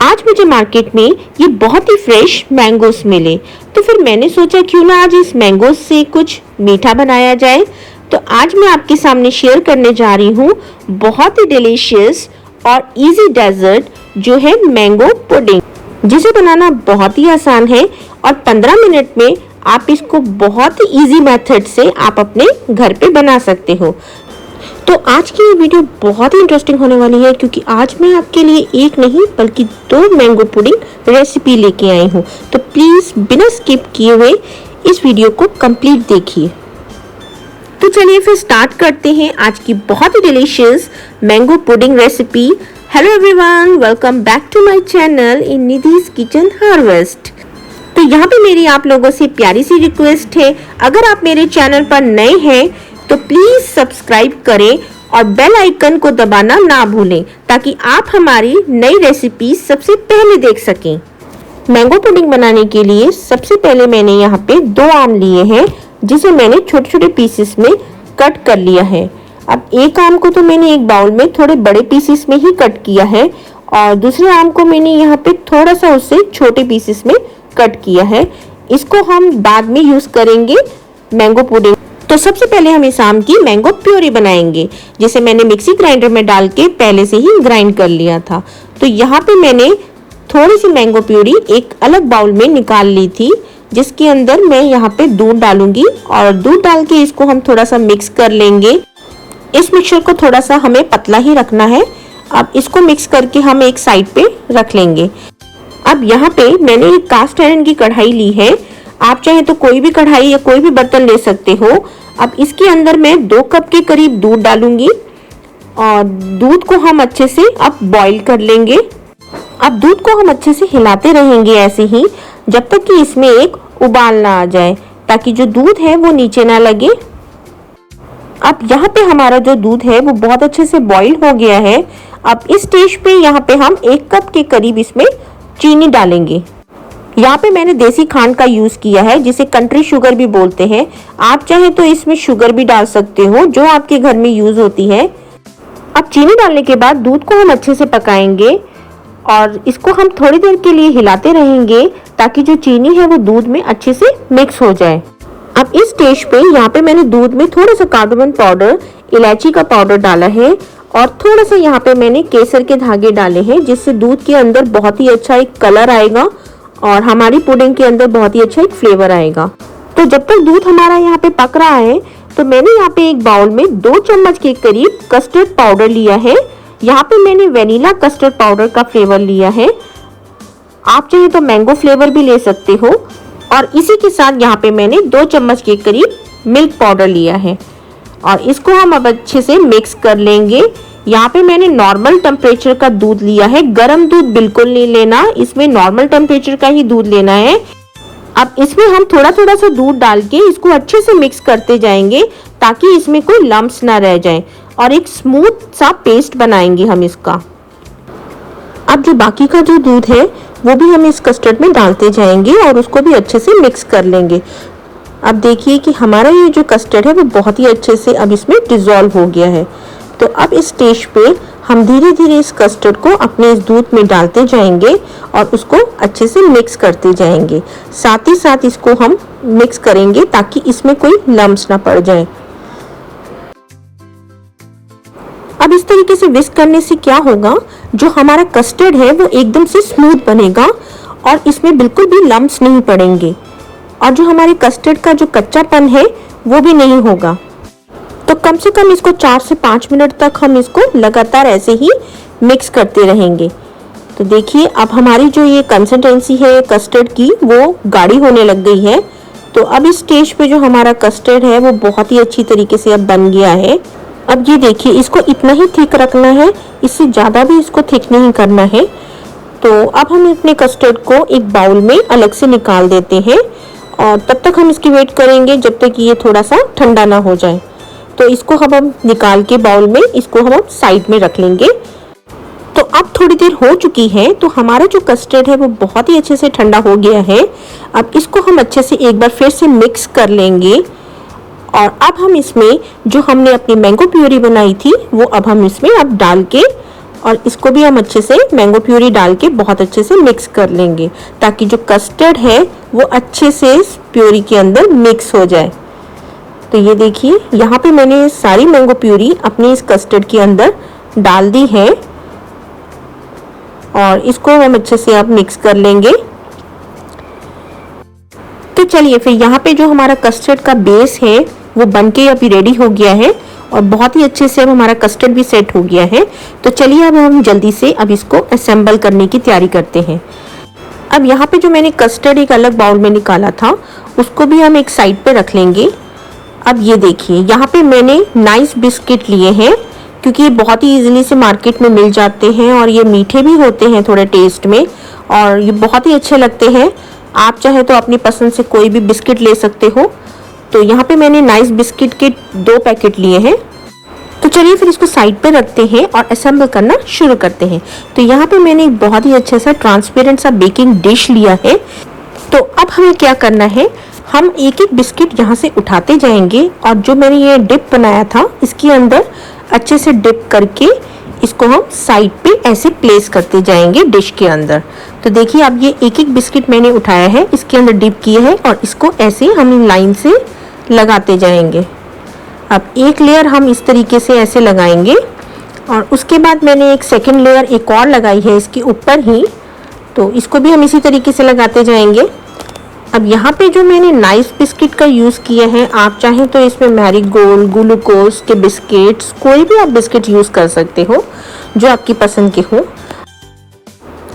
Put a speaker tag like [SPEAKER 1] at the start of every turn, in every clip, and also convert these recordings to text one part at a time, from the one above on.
[SPEAKER 1] आज मुझे मार्केट में ये बहुत ही फ्रेश मैंगोस मिले, तो फिर मैंने सोचा क्यों ना आज इस मैंगोस से कुछ मीठा बनाया जाए। तो आज मैं आपके सामने शेयर करने जा रही हूँ बहुत ही डिलीशियस और इजी डेजर्ट जो है मैंगो पुडिंग, जिसे बनाना बहुत ही आसान है और 15 मिनट में आप इसको बहुत ही इजी मेथड से आप अपने घर पे बना सकते हो। तो आज की ये वीडियो बहुत ही इंटरेस्टिंग होने वाली है, क्योंकि आज मैं आपके लिए एक नहीं बल्कि 2 मैंगो पुडिंग रेसिपी लेके आई हूँ। तो प्लीज बिना स्किप किए हुए इस वीडियो को कंप्लीट देखिए। तो चलिए फिर स्टार्ट करते हैं आज की बहुत ही delicious mango pudding recipe. Hello everyone, welcome back to my channel in Nidhi's kitchen harvest. तो यहाँ पे मेरी आप लोगों से प्यारी सी रिक्वेस्ट है, अगर आप मेरे चैनल पर नए हैं तो प्लीज सब्सक्राइब करें और बेल आइकन को दबाना ना भूलें, ताकि आप हमारी नई रेसिपी सबसे पहले देख सकें। मैंगो पुडिंग बनाने के लिए सबसे पहले मैंने यहाँ पे 2 आम लिए हैं, जिसे मैंने छोटे छोटे पीसेस में कट कर लिया है। अब एक आम को तो मैंने एक बाउल में थोड़े बड़े पीसेस में ही कट किया है, और दूसरे आम को मैंने यहाँ पे थोड़ा सा उससे छोटे पीसेस में कट किया है। इसको हम बाद में यूज करेंगे मैंगो पुडिंग। तो सबसे पहले हम इस आम की मैंगो प्योरी बनाएंगे, जिसे मैंने मिक्सी ग्राइंडर में डाल के पहले से ही ग्राइंड कर लिया था। तो यहाँ पे मैंने थोड़ी सी मैंगो प्योरी एक अलग बाउल में निकाल ली थी, जिसके अंदर मैं यहाँ पे दूध डालूंगी, और दूध डाल के इसको हम थोड़ा सा मिक्स कर लेंगे। इस मिक्सचर को थोड़ा सा हमें पतला ही रखना है। अब इसको मिक्स करके हम एक साइड पे रख लेंगे। अब यहाँ पे मैंने एक कास्ट आयरन की कढ़ाई ली है, आप चाहे तो कोई भी कढ़ाई या कोई भी बर्तन ले सकते हो। अब इसके अंदर मैं 2 कप के करीब दूध डालूंगी, और दूध को हम अच्छे से अब बॉईल कर लेंगे। अब दूध को हम अच्छे से हिलाते रहेंगे ऐसे ही, जब तक कि इसमें एक उबाल ना आ जाए, ताकि जो दूध है वो नीचे ना लगे। अब यहाँ पे हमारा जो दूध है वो बहुत अच्छे से बॉईल हो गया है। अब इस स्टेज पे यहाँ पे हम 1 कप के करीब इसमें चीनी डालेंगे। यहाँ पे मैंने देसी खांड का यूज किया है, जिसे कंट्री शुगर भी बोलते हैं। आप चाहे तो इसमें शुगर भी डाल सकते हो, जो आपके घर में यूज होती है। अब चीनी डालने के बाद दूध को हम अच्छे से पकाएंगे, और इसको हम थोड़ी देर के लिए हिलाते रहेंगे, ताकि जो चीनी है वो दूध में अच्छे से मिक्स हो जाए। अब इस स्टेज पे यहाँ पे मैंने दूध में थोड़ा सा कार्डमम पाउडर, इलायची का पाउडर डाला है, और थोड़ा सा यहाँ पे मैंने केसर के धागे डाले हैं, जिससे दूध के अंदर बहुत ही अच्छा एक कलर आएगा और हमारी पुडिंग के अंदर बहुत ही अच्छा एक फ्लेवर आएगा। तो जब तक दूध हमारा यहाँ पे पक रहा है, तो मैंने यहाँ पे एक बाउल में 2 चम्मच के करीब कस्टर्ड पाउडर लिया है। यहाँ पे मैंने वेनिला कस्टर्ड पाउडर का फ्लेवर लिया है, आप चाहे तो मैंगो फ्लेवर भी ले सकते हो। और इसी के साथ यहाँ पे मैंने 2 चम्मच के करीब मिल्क पाउडर लिया है, और इसको हम अब अच्छे से मिक्स कर लेंगे। यहाँ पे मैंने नॉर्मल टेम्परेचर का दूध लिया है, गर्म दूध बिल्कुल नहीं लेना, इसमें नॉर्मल टेम्परेचर का ही दूध लेना है। अब इसमें हम थोड़ा थोड़ा सा दूध डाल के इसको अच्छे से मिक्स करते जाएंगे, ताकि इसमें कोई लम्प्स ना रह जाए, और एक स्मूथ सा पेस्ट बनाएंगे हम इसका। अब जो बाकी का जो दूध है वो भी हम इस कस्टर्ड में डालते जाएंगे, और उसको भी अच्छे से मिक्स कर लेंगे। अब देखिए कि हमारा ये जो कस्टर्ड है वो बहुत ही अच्छे से अब इसमें डिसॉल्व हो गया है। तो अब इस स्टेज पे हम धीरे धीरे इस कस्टर्ड को अपने इस दूध में डालते जाएंगे, और उसको अच्छे से मिक्स करते जाएंगे। साथ ही साथ इसको हम मिक्स करेंगे, ताकि इसमें कोई लम्प्स ना पड़ जाए। अब इस तरीके से विस्क करने से क्या होगा, जो हमारा कस्टर्ड है वो एकदम से स्मूथ बनेगा, और इसमें बिल्कुल भी लम्प्स नहीं पड़ेंगे, और जो हमारे कस्टर्ड का जो कच्चापन है वो भी नहीं होगा। तो कम से कम इसको 4 से 5 मिनट तक हम इसको लगातार ऐसे ही मिक्स करते रहेंगे। तो देखिए अब हमारी जो ये कंसिस्टेंसी है कस्टर्ड की वो गाढ़ी होने लग गई है। तो अब इस स्टेज पे जो हमारा कस्टर्ड है वो बहुत ही अच्छी तरीके से अब बन गया है। अब ये देखिए, इसको इतना ही थिक रखना है, इससे ज़्यादा भी इसको थिक नहीं करना है। तो अब हम अपने कस्टर्ड को एक बाउल में अलग से निकाल देते हैं, और तब तक हम इसकी वेट करेंगे जब तक ये थोड़ा सा ठंडा ना हो जाए। तो इसको हम निकाल के बाउल में इसको हम साइड में रख लेंगे। तो अब थोड़ी देर हो चुकी है, तो हमारा जो कस्टर्ड है वो बहुत ही अच्छे से ठंडा हो गया है। अब इसको हम अच्छे से एक बार फिर से मिक्स कर लेंगे, और अब हम इसमें जो हमने अपनी मैंगो प्यूरी बनाई थी वो अब हम इसमें अब डाल के और इसको भी हम अच्छे से मैंगो प्यूरी डाल के बहुत अच्छे से मिक्स कर लेंगे, ताकि जो कस्टर्ड है वो अच्छे से इस प्यूरी के अंदर मिक्स हो जाए। तो ये देखिए, यहाँ पे मैंने सारी मैंगो प्यूरी अपनी इस कस्टर्ड के अंदर डाल दी है और इसको हम अच्छे से अब मिक्स कर लेंगे। तो चलिए फिर यहाँ पे जो हमारा कस्टर्ड का बेस है वो बनके अभी रेडी हो गया है और बहुत ही अच्छे से अब हमारा कस्टर्ड भी सेट हो गया है। तो चलिए अब हम जल्दी से अब इसको असेंबल करने की तैयारी करते हैं। अब यहाँ पे जो मैंने कस्टर्ड एक अलग बाउल में निकाला था उसको भी हम एक साइड पे रख लेंगे। अब ये देखिए, यहाँ पे मैंने नाइस बिस्किट लिए हैं, क्योंकि ये बहुत ही इजीली से मार्केट में मिल जाते हैं और ये मीठे भी होते हैं थोड़े टेस्ट में और ये बहुत ही अच्छे लगते हैं। आप चाहे तो अपनी पसंद से कोई भी बिस्किट ले सकते हो। तो यहाँ पे मैंने नाइस बिस्किट के 2 पैकेट लिए हैं। तो चलिए फिर इसको साइड पे रखते हैं और असेंबल करना शुरू करते हैं। तो यहाँ पे मैंने एक बहुत ही अच्छा सा ट्रांसपेरेंट सा बेकिंग डिश लिया है। तो अब हमें क्या करना है, हम एक एक बिस्किट यहाँ से उठाते जाएंगे और जो मैंने ये डिप बनाया था इसके अंदर अच्छे से डिप करके इसको हम साइड पे ऐसे प्लेस करते जाएंगे डिश के अंदर। तो देखिए, अब ये एक एक बिस्किट मैंने उठाया है, इसके अंदर डिप किया है और इसको ऐसे हम लाइन से लगाते जाएंगे। अब एक लेयर हम इस तरीके से ऐसे लगाएंगे और उसके बाद मैंने एक सेकंड लेयर एक और लगाई है इसके ऊपर ही, तो इसको भी हम इसी तरीके से लगाते जाएंगे। अब यहाँ पे जो मैंने नाइस बिस्किट का यूज़ किया है, आप चाहें तो इसमें मैरीगोल्ड, ग्लूकोज के बिस्किट्स, कोई भी आप बिस्किट यूज़ कर सकते हो जो आपकी पसंद के हो।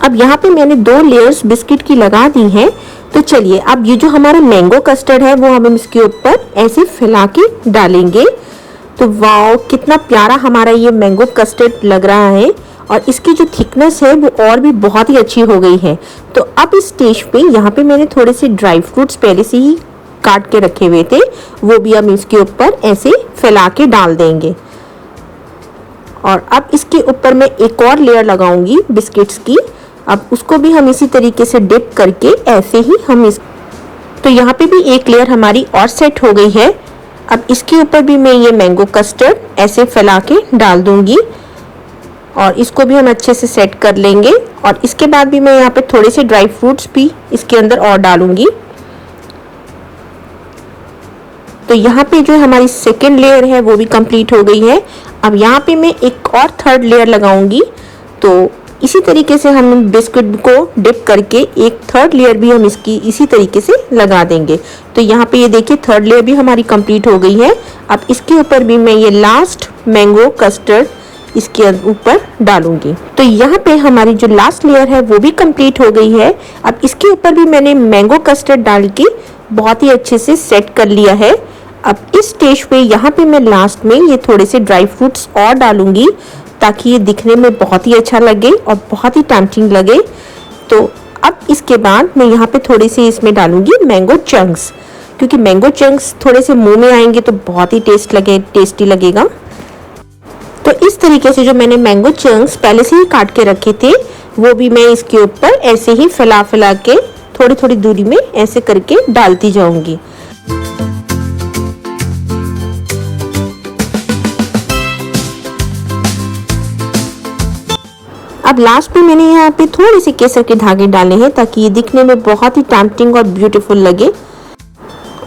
[SPEAKER 1] अब यहाँ पे मैंने 2 लेयर्स बिस्किट की लगा दी हैं। तो चलिए अब ये जो हमारा मैंगो कस्टर्ड है वो हम इसके ऊपर ऐसे फैला के डालेंगे। तो वाओ, कितना प्यारा हमारा ये मैंगो कस्टर्ड लग रहा है और इसकी जो थिकनेस है वो और भी बहुत ही अच्छी हो गई है। तो अब इस स्टेज पे यहाँ पे मैंने थोड़े से ड्राई फ्रूट्स पहले से ही काट के रखे हुए थे, वो भी हम इसके ऊपर ऐसे फैला के डाल देंगे। और अब इसके ऊपर मैं एक और लेयर लगाऊंगी बिस्किट्स की। अब उसको भी हम इसी तरीके से डिप करके ऐसे ही हम तो यहाँ पे भी एक लेयर हमारी और सेट हो गई है। अब इसके ऊपर भी मैं ये मैंगो कस्टर्ड ऐसे फैला के डाल दूंगी और इसको भी हम अच्छे से सेट कर लेंगे। और इसके बाद भी मैं यहाँ पे थोड़े से ड्राई फ्रूट्स भी इसके अंदर और डालूंगी। तो यहाँ पे जो हमारी सेकेंड लेयर है वो भी कंप्लीट हो गई है। अब यहाँ पे मैं एक और थर्ड लेयर लगाऊंगी। तो इसी तरीके से हम बिस्किट को डिप करके एक थर्ड लेयर भी हम इसकी इसी तरीके से लगा देंगे। तो यहाँ पे ये देखिए, थर्ड लेयर भी हमारी कंप्लीट हो गई है। अब इसके ऊपर भी मैं ये लास्ट मैंगो कस्टर्ड इसके ऊपर डालूंगी। तो यहाँ पे हमारी जो लास्ट लेयर है वो भी कंप्लीट हो गई है। अब इसके ऊपर भी मैंने मैंगो कस्टर्ड डाल के बहुत ही अच्छे से सेट कर लिया है। अब इस स्टेज पे यहाँ पे मैं लास्ट में ये थोड़े से ड्राई फ्रूट्स और डालूंगी, ताकि ये दिखने में बहुत ही अच्छा लगे और बहुत ही टेम्पटिंग लगे। तो अब इसके बाद मैं यहाँ पे थोड़ी सी इसमें डालूंगी मैंगो चंक्स, क्योंकि मैंगो चंक्स थोड़े से मुंह में आएंगे तो बहुत ही टेस्टी लगेगा। तो इस तरीके से जो मैंने मैंगो चंक्स पहले से ही काट के रखे थे वो भी मैं इसके ऊपर ऐसे ही फैला के थोड़ी थोड़ी दूरी में ऐसे करके डालती जाऊंगी। अब लास्ट में मैंने यहाँ पे थोड़े से केसर के धागे डाले हैं ताकि ये दिखने में बहुत ही टेम्पटिंग और ब्यूटीफुल लगे।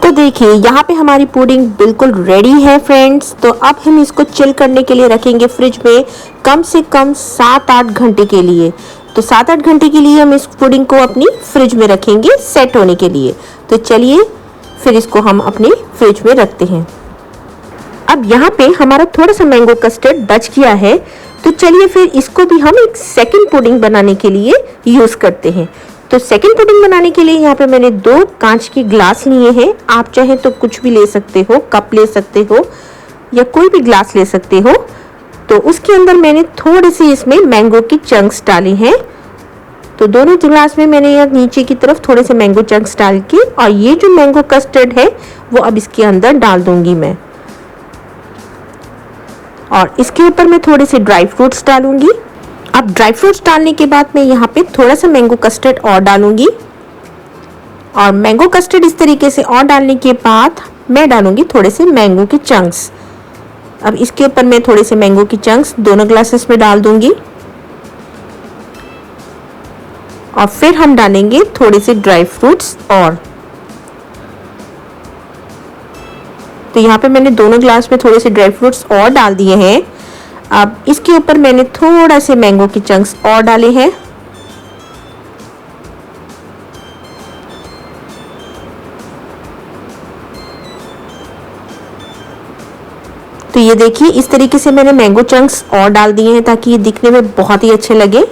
[SPEAKER 1] तो देखिए, यहाँ पे हमारी पुडिंग बिल्कुल रेडी है फ्रेंड्स। तो अब हम इसको चिल करने के लिए रखेंगे फ्रिज में कम से कम 7-8 घंटे के लिए। तो 7-8 घंटे के लिए हम इस पुडिंग को अपनी फ्रिज में रखेंगे सेट होने के लिए। तो चलिए फिर इसको हम अपने फ्रिज में रखते हैं। अब यहाँ पे हमारा थोड़ा सा मैंगो कस्टर्ड बच गया है, तो चलिए फिर इसको भी हम एक सेकंड पुडिंग बनाने के लिए यूज करते हैं। तो सेकंड पुडिंग बनाने के लिए यहाँ पे मैंने 2 कांच के ग्लास लिए हैं। आप चाहे तो कुछ भी ले सकते हो, कप ले सकते हो या कोई भी ग्लास ले सकते हो। तो उसके अंदर मैंने थोड़े से इसमें मैंगो की चंक्स डाले हैं। तो दोनों ग्लास में मैंने यहाँ नीचे की तरफ थोड़े से मैंगो चंक्स डाल के और ये जो मैंगो कस्टर्ड है वो अब इसके अंदर डाल दूंगी मैं। और इसके ऊपर मैं थोड़े से ड्राई फ्रूट्स डालूंगी। अब ड्राई फ्रूट्स डालने के बाद मैं यहाँ पे थोड़ा सा मैंगो कस्टर्ड और डालूंगी। और मैंगो कस्टर्ड इस तरीके से और डालने के बाद मैं डालूंगी थोड़े से मैंगो के चंक्स। अब इसके ऊपर मैं थोड़े से मैंगो की चंक्स दोनों ग्लासेस में डाल दूंगी। और फिर हम डालेंगे थोड़े से ड्राई फ्रूट्स और तो यहाँ पे मैंने दोनों ग्लास में थोड़े से ड्राई फ्रूट्स और डाल दिए हैं। अब इसके ऊपर मैंने थोड़ा से मैंगो के चंक्स और डाले हैं। तो ये देखिए इस तरीके से मैंने मैंगो चंक्स और डाल दिए हैं ताकि ये दिखने में बहुत ही अच्छे लगे।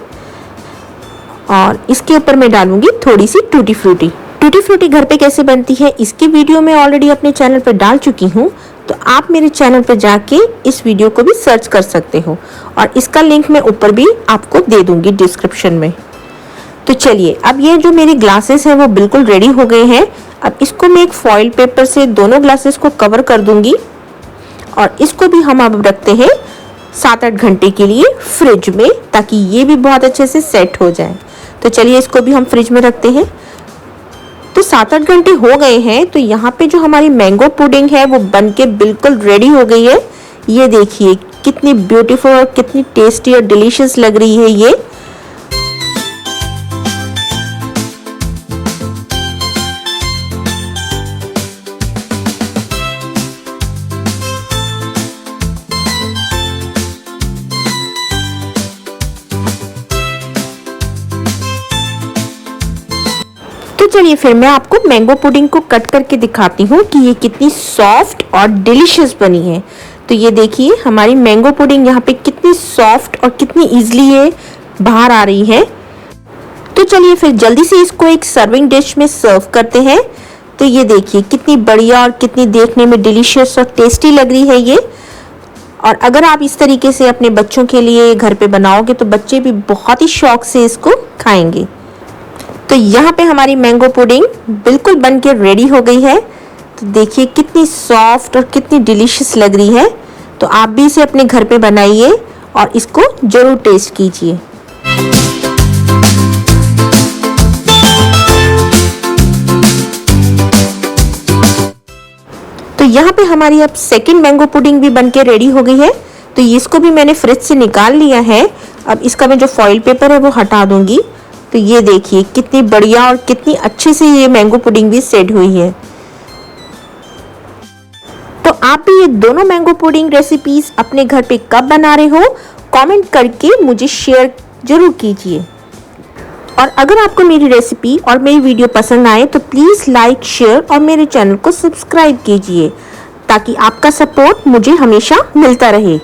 [SPEAKER 1] और इसके ऊपर मैं डालूंगी थोड़ी सी टूटी फ्रूटी। टूटी फ्रूटी घर पे कैसे बनती है इसकी वीडियो मैं ऑलरेडी अपने चैनल पर डाल चुकी हूँ, तो आप मेरे चैनल पर जाके इस वीडियो को भी सर्च कर सकते हो और इसका लिंक मैं ऊपर भी आपको दे दूंगी डिस्क्रिप्शन में। तो चलिए अब ये जो मेरे ग्लासेस हैं वो बिल्कुल रेडी हो गए हैं। अब इसको मैं एक फॉइल पेपर से दोनों ग्लासेस को कवर कर दूंगी और इसको भी हम अब रखते हैं 7-8 घंटे के लिए फ्रिज में, ताकि ये भी बहुत अच्छे से सेट हो जाए। तो चलिए इसको भी हम फ्रिज में रखते हैं। तो 7-8 घंटे हो गए हैं। तो यहाँ पे जो हमारी मैंगो पुडिंग है वो बनके बिल्कुल रेडी हो गई है। ये देखिए कितनी ब्यूटीफुल और कितनी टेस्टी और डिलीशियस लग रही है ये। तो चलिए फिर मैं आपको मैंगो पुडिंग को कट करके दिखाती हूँ कि ये कितनी सॉफ्ट और डिलीशियस बनी है। तो ये देखिए हमारी मैंगो पुडिंग यहाँ पे कितनी सॉफ्ट और कितनी इजीली ये बाहर आ रही है। तो चलिए फिर जल्दी से इसको एक सर्विंग डिश में सर्व करते हैं। तो ये देखिए कितनी बढ़िया और कितनी देखने में डिलीशियस और टेस्टी लग रही है ये। और अगर आप इस तरीके से अपने बच्चों के लिए घर पे बनाओगे तो बच्चे भी बहुत ही शौक से इसको खाएंगे। तो यहाँ पे हमारी मैंगो पुडिंग बिल्कुल बन के रेडी हो गई है। तो देखिए कितनी सॉफ्ट और कितनी डिलीशियस लग रही है। तो आप भी इसे अपने घर पे बनाइए और इसको जरूर टेस्ट कीजिए। तो यहाँ पे हमारी अब सेकंड मैंगो पुडिंग भी बन के रेडी हो गई है। तो इसको भी मैंने फ्रिज से निकाल लिया है। अब इसका मैं जो फॉइल पेपर है वो हटा दूंगी। तो ये देखिए कितनी बढ़िया और कितनी अच्छे से ये मैंगो पुडिंग भी सेट हुई है। तो आप भी ये दोनों मैंगो पुडिंग रेसिपीज अपने घर पे कब बना रहे हो कमेंट करके मुझे शेयर जरूर कीजिए। और अगर आपको मेरी रेसिपी और मेरी वीडियो पसंद आए तो प्लीज लाइक शेयर और मेरे चैनल को सब्सक्राइब कीजिए ताकि आपका सपोर्ट मुझे हमेशा मिलता रहे।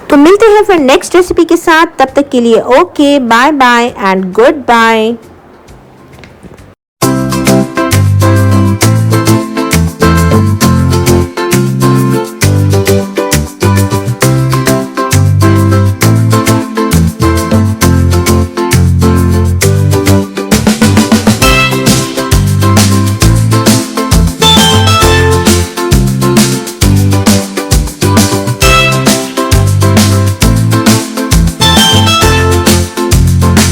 [SPEAKER 1] तो मिलते हैं फिर नेक्स्ट रेसिपी के साथ, तब तक के लिए okay bye bye and good bye.